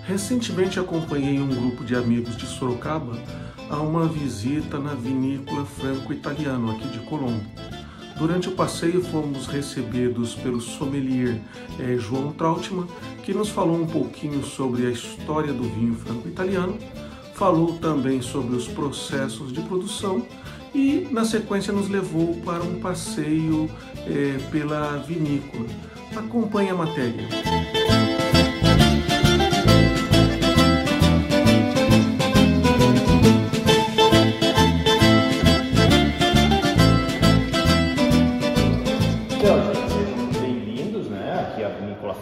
Recentemente acompanhei um grupo de amigos de Sorocaba a uma visita na vinícola Franco-Italiano, aqui de Colombo. Durante o passeio fomos recebidos pelo sommelier João Trautmann, que nos falou um pouquinho sobre a história do vinho franco-italiano, falou também sobre os processos de produção e, na sequência, nos levou para um passeio pela vinícola. Acompanhe a matéria.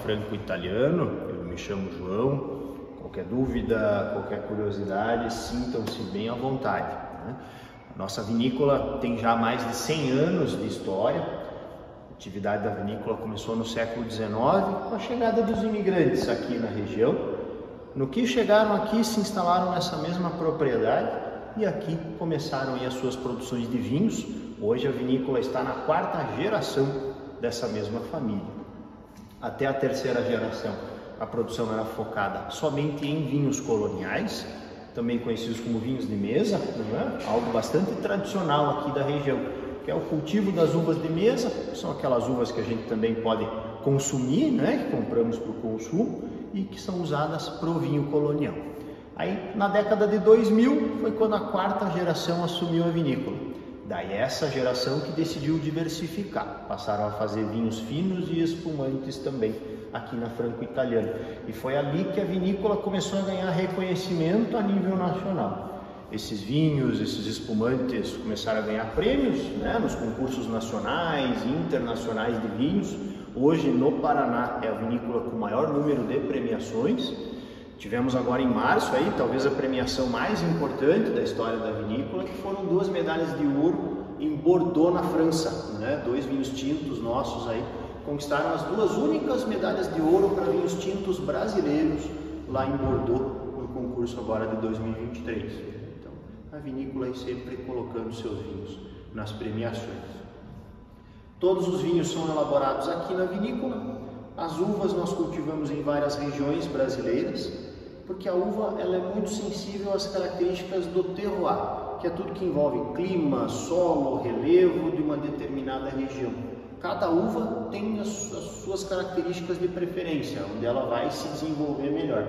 Franco-Italiano, eu me chamo João. Qualquer dúvida, qualquer curiosidade, sintam-se bem à vontade, né? A nossa vinícola tem já mais de 100 anos de história. A atividade da vinícola começou no século XIX com a chegada dos imigrantes aqui na região. No que chegaram aqui, se instalaram nessa mesma propriedade e aqui começaram as suas produções de vinhos. Hoje a vinícola está na 4ª geração dessa mesma família. Até a 3ª geração, a produção era focada somente em vinhos coloniais, também conhecidos como vinhos de mesa, né? Algo bastante tradicional aqui da região, que é o cultivo das uvas de mesa. São aquelas uvas que a gente também pode consumir, né? Que compramos para o consumo e que são usadas para o vinho colonial. Aí, na década de 2000, foi quando a 4ª geração assumiu a vinícola. Daí essa geração que decidiu diversificar, passaram a fazer vinhos finos e espumantes também aqui na Franco-Italiano. E foi ali que a vinícola começou a ganhar reconhecimento a nível nacional. Esses vinhos, esses espumantes começaram a ganhar prêmios, né, nos concursos nacionais e internacionais de vinhos. Hoje no Paraná é a vinícola com o maior número de premiações. Tivemos agora em março, aí, talvez a premiação mais importante da história da vinícola, que foram 2 medalhas de ouro em Bordeaux, na França, né? 2 vinhos tintos nossos aí conquistaram as 2 únicas medalhas de ouro para vinhos tintos brasileiros lá em Bordeaux, no concurso agora de 2023. Então, a vinícola aí sempre colocando seus vinhos nas premiações. Todos os vinhos são elaborados aqui na vinícola. As uvas nós cultivamos em várias regiões brasileiras, porque a uva ela é muito sensível às características do terroir, que é tudo que envolve clima, solo, relevo de uma determinada região. Cada uva tem as suas características de preferência, onde ela vai se desenvolver melhor.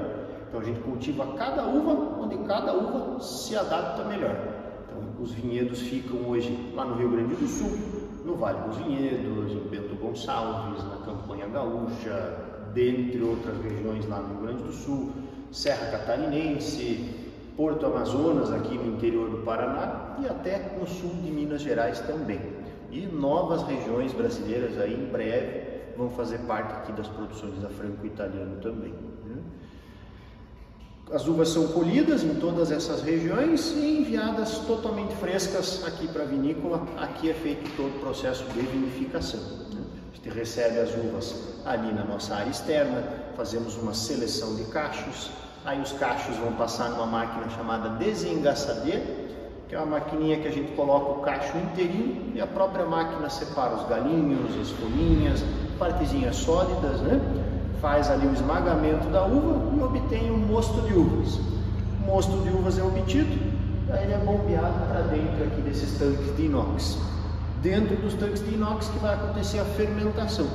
Então a gente cultiva cada uva, onde cada uva se adapta melhor. Então os vinhedos ficam hoje lá no Rio Grande do Sul, no Vale dos Vinhedos, em Bento Gonçalves, na Campanha Gaúcha, dentre outras regiões lá no Rio Grande do Sul, Serra Catarinense, Porto Amazonas, aqui no interior do Paraná, e até no sul de Minas Gerais também. E novas regiões brasileiras aí em breve vão fazer parte aqui das produções da Franco-Italiano também, né? As uvas são colhidas em todas essas regiões e enviadas totalmente frescas aqui para a vinícola. Aqui é feito todo o processo de vinificação, né? A gente recebe as uvas ali na nossa área externa, fazemos uma seleção de cachos, aí os cachos vão passar numa máquina chamada desengaçadeira, que é uma maquininha que a gente coloca o cacho inteirinho e a própria máquina separa os galinhos, as folhinhas, partezinhas sólidas, né? Faz ali o esmagamento da uva e obtém um mosto de uvas. O mosto de uvas é obtido, aí ele é bombeado para dentro aqui desses tanques de inox. Dentro dos tanques de inox que vai acontecer a fermentação.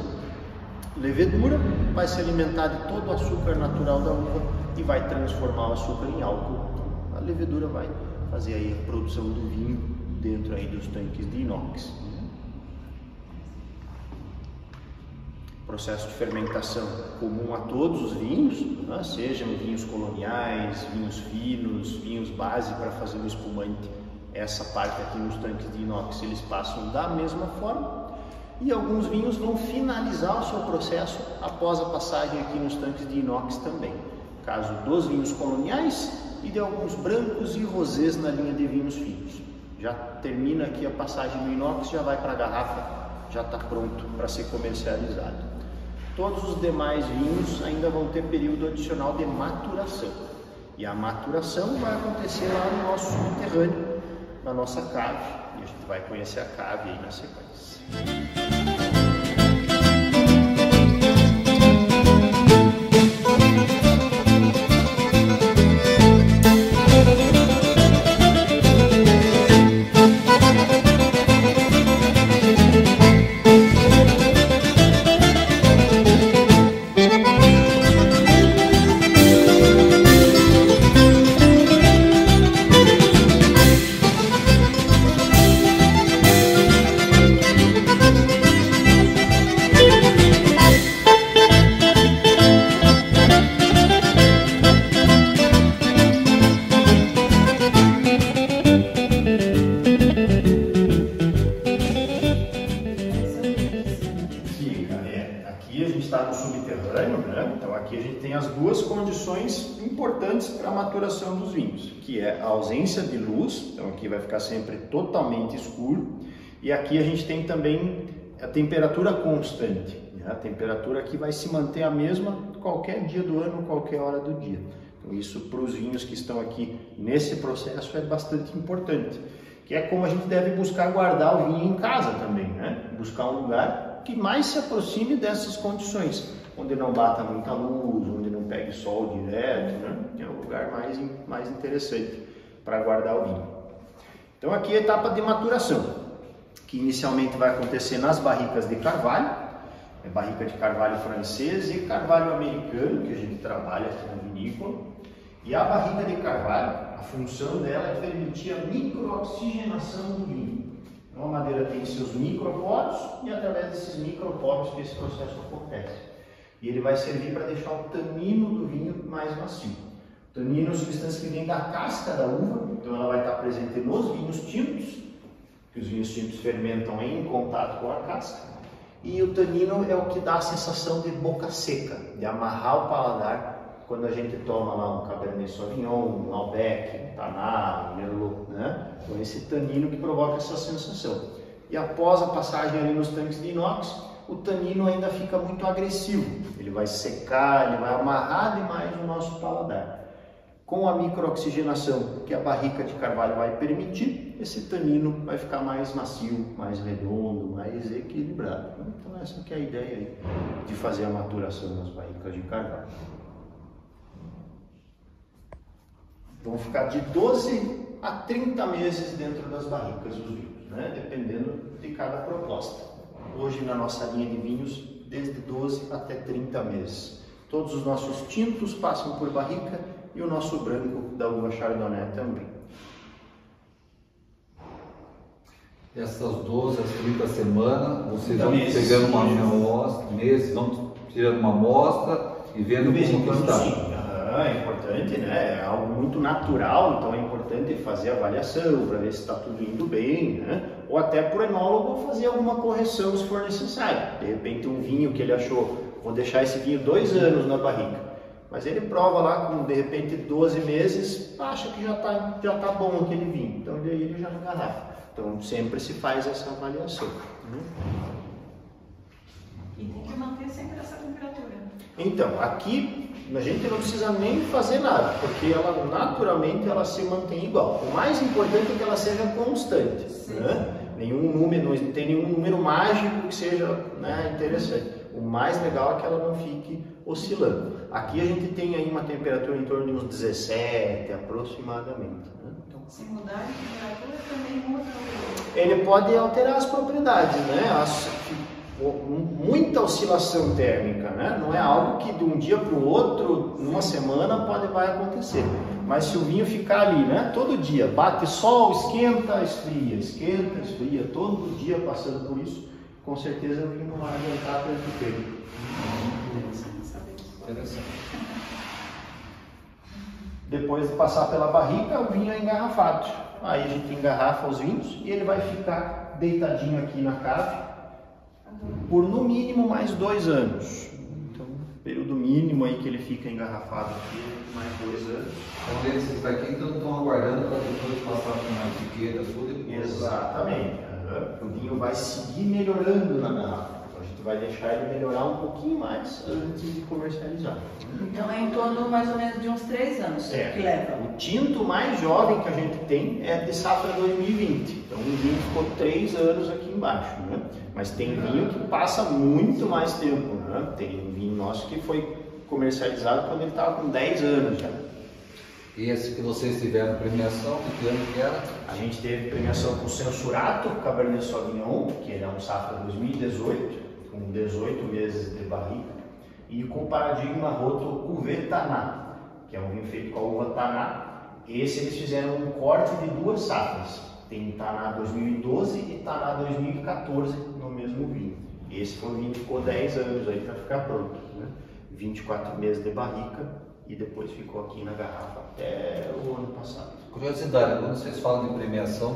Levedura vai se alimentar de todo o açúcar natural da uva e vai transformar o açúcar em álcool. Então, a levedura vai fazer aí a produção do vinho dentro aí dos tanques de inox. Processo de fermentação comum a todos os vinhos, né? Sejam vinhos coloniais, vinhos finos, vinhos base para fazer o espumante. Essa parte aqui nos tanques de inox eles passam da mesma forma. E alguns vinhos vão finalizar o seu processo após a passagem aqui nos tanques de inox também. Caso dos vinhos coloniais e de alguns brancos e rosés na linha de vinhos finos. Já termina aqui a passagem no inox, já vai para a garrafa, já está pronto para ser comercializado. Todos os demais vinhos ainda vão ter período adicional de maturação. E a maturação vai acontecer lá no nosso subterrâneo, na nossa cave. E a gente vai conhecer a cave aí na sequência. aqui a gente tem as duas condições importantes para a maturação dos vinhos, que é a ausência de luz, então aqui vai ficar sempre totalmente escuro, e aqui a gente tem também a temperatura constante, né? A temperatura aqui vai se manter a mesma qualquer dia do ano, qualquer hora do dia. Então isso para os vinhos que estão aqui nesse processo é bastante importante, que é como a gente deve buscar guardar o vinho em casa também, né? Buscar um lugar que mais se aproxime dessas condições, onde não bata muita luz, onde não pegue sol direto, né? É o lugar mais interessante para guardar o vinho. Então aqui é a etapa de maturação, que inicialmente vai acontecer nas barricas de carvalho, barrica de carvalho francês e carvalho americano, que a gente trabalha aqui na vinícola. E a barrica de carvalho, a função dela é permitir a microoxigenação do vinho. Então a madeira tem seus microporos e através desses microporos que esse processo acontece. E ele vai servir para deixar o tanino do vinho mais macio. O tanino é uma substância que vem da casca da uva, então ela vai estar presente nos vinhos tintos, que os vinhos tintos fermentam em contato com a casca. E o tanino é o que dá a sensação de boca seca, de amarrar o paladar quando a gente toma lá um Cabernet Sauvignon, um Malbec, um Taná, um Merlot, né? Então esse tanino que provoca essa sensação. E após a passagem ali nos tanques de inox, o tanino ainda fica muito agressivo. Ele vai secar, ele vai amarrar demais o nosso paladar. Com a microoxigenação que a barrica de carvalho vai permitir, esse tanino vai ficar mais macio, mais redondo, mais equilibrado. Então essa que é a ideia aí de fazer a maturação nas barricas de carvalho. Vão ficar de 12 a 30 meses dentro das barricas os vinhos, né? Dependendo de cada proposta. Hoje na nossa linha de vinhos, desde 12 até 30 meses. Todos os nossos tintos passam por barrica e o nosso branco da uva Chardonnay também. Essas 12 às 30 semanas, vocês vão pegando uma amostra, meses, vão tirando uma amostra e vendo como está. Sim. É importante, né? É algo muito natural, então é importante fazer a avaliação para ver se está tudo indo bem, né? Ou até para o enólogo fazer alguma correção se for necessário. De repente um vinho que ele achou, vou deixar esse vinho 2 anos na barrica, mas ele prova lá com de repente 12 meses, acha que já tá bom aquele vinho, então daí ele já engarrafa. Então sempre se faz essa avaliação. E tem que manter sempre essa temperatura. Então, aqui a gente não precisa nem fazer nada, porque ela naturalmente ela se mantém igual. O mais importante é que ela seja constante, né? Não tem nenhum número mágico que seja, né, interessante. O mais legal é que ela não fique oscilando. Aqui a gente tem aí uma temperatura em torno de uns 17 aproximadamente, né? Então, se mudar de temperatura também muda. Ele pode alterar as propriedades, né? Muita oscilação térmica, né? Não é algo que de um dia para o outro, numa semana, vai acontecer. Mas se o vinho ficar ali, né? Todo dia, bate sol, esquenta, esfria, todo dia passando por isso, com certeza o vinho não vai aguentar tanto tempo. Interessante. Depois de passar pela barrica, o vinho é engarrafado. Aí a gente engarrafa os vinhos e ele vai ficar deitadinho aqui na cave por no mínimo mais 2 anos. Então, período mínimo aí que ele fica engarrafado aqui, mais 2 anos. Então esses daqui então estão aguardando para depois passar por uma etiqueta, tudo. Exatamente. O vinho vai seguir melhorando na garrafa. Então a gente vai deixar ele melhorar um pouquinho mais antes de comercializar. Então é em torno mais ou menos de uns 3 anos que leva. O tinto mais jovem que a gente tem é de safra 2020. Então o vinho ficou 3 anos aqui embaixo, né? Mas tem vinho que passa muito mais tempo, né? Tem um vinho nosso que foi comercializado quando ele estava com 10 anos já. E esse que vocês tiveram premiação, que ano que era? A gente teve premiação com o Censurato Cabernet Sauvignon, que é um safra 2018, com 18 meses de barrica, e com o Paradigma Roto Cuvée Taná, que é um vinho feito com a uva Taná. Esse eles fizeram um corte de 2 safras. Tem Taná 2012 e Taná 2014 no mesmo vinho. Esse foi o vinho que ficou 10 anos aí para ficar pronto, né? 24 meses de barrica e depois ficou aqui na garrafa até o ano passado. Curiosidade, quando vocês falam de premiação,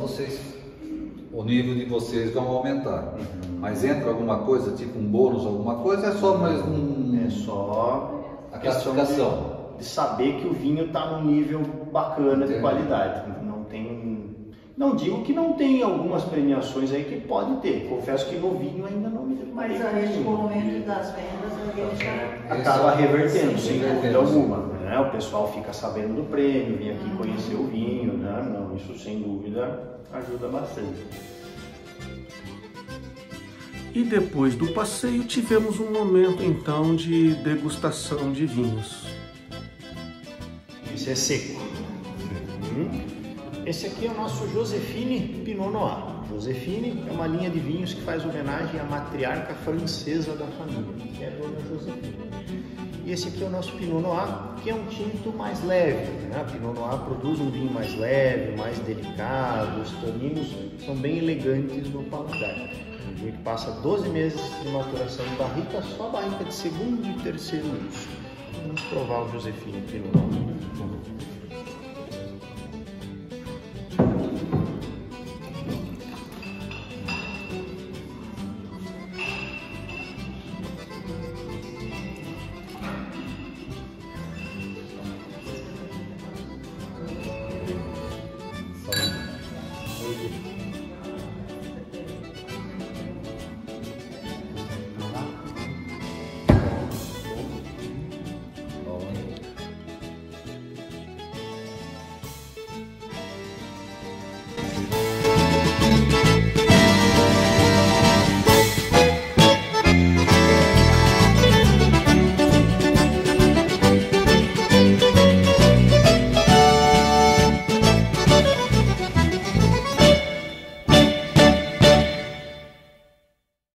o nível de vocês vão aumentar. Mas entra alguma coisa, tipo um bônus, alguma coisa, é só mais um... É só... A classificação. De saber que o vinho está num nível bacana de qualidade. Não digo que não tem algumas premiações aí que pode ter. Confesso que no vinho ainda não me deu. Mas aí o momento das vendas acaba revertendo, sem dúvida alguma. Né? O pessoal fica sabendo do prêmio, vem aqui conhecer o vinho, né? Não, isso sem dúvida ajuda bastante. E depois do passeio tivemos um momento então de degustação de vinhos. Esse é seco. Esse aqui é o nosso Josefine Pinot Noir. Josefine é uma linha de vinhos que faz homenagem à matriarca francesa da família, que é a Dona Josefine. E esse aqui é o nosso Pinot Noir, que é um tinto mais leve. Né? A Pinot Noir produz um vinho mais leve, mais delicado, os taninos são bem elegantes no paladar. Um vinho que passa 12 meses de maturação em barrica, só barrica de segundo e terceiro uso. Vamos provar o Josefine Pinot Noir.